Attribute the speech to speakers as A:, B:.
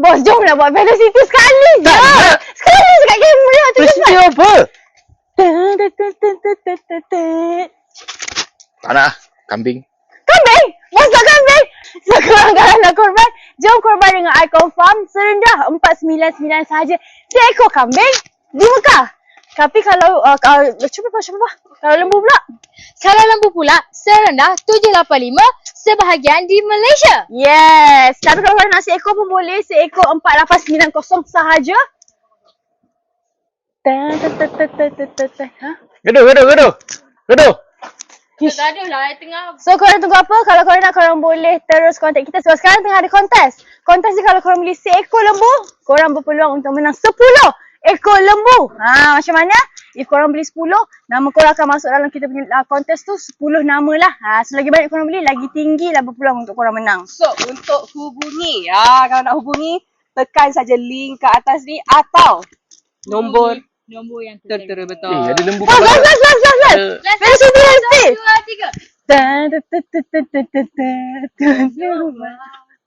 A: Bos, jomlah buat velocity sekali je. Sekali je kat kamera tu.
B: Peristiwa apa? Tak nak. Kambing.
A: Kambing? Bos tak kambing? Sekarang kalau nak korban, jom korban dengan Icon Farm serendah RM499 sahaja. Seekor kambing di Mekah. Tapi kalau cuba kalau lembu pula?
C: Kalau lembu pula, serendah 785 sebahagian di Malaysia.
A: Yes. Tapi kalau korang nak seekor pun boleh. Seekor 4890 sahaja.
B: Gaduh.
C: Gaduh lah tengah.
A: So korang tunggu apa? Kalau korang nak, korang boleh terus kontak kita. Sebab sekarang tengah ada kontes. Kontes ni kalau korang beli seekor lembu, korang berpeluang untuk menang 10 ekor lembu. Macam mana? If korang beli 10, nama korang akan masuk dalam kita punya kontes tu 10 nama lah. Selagi banyak korang beli, lagi tinggi lah berpeluang untuk korang menang.
D: So, untuk hubungi, kalau nak hubungi, tekan saja link kat atas ni atau nombor
C: yang
D: tertera betul.
B: Ada lembu
A: Last. Velocity.
C: 2, 3.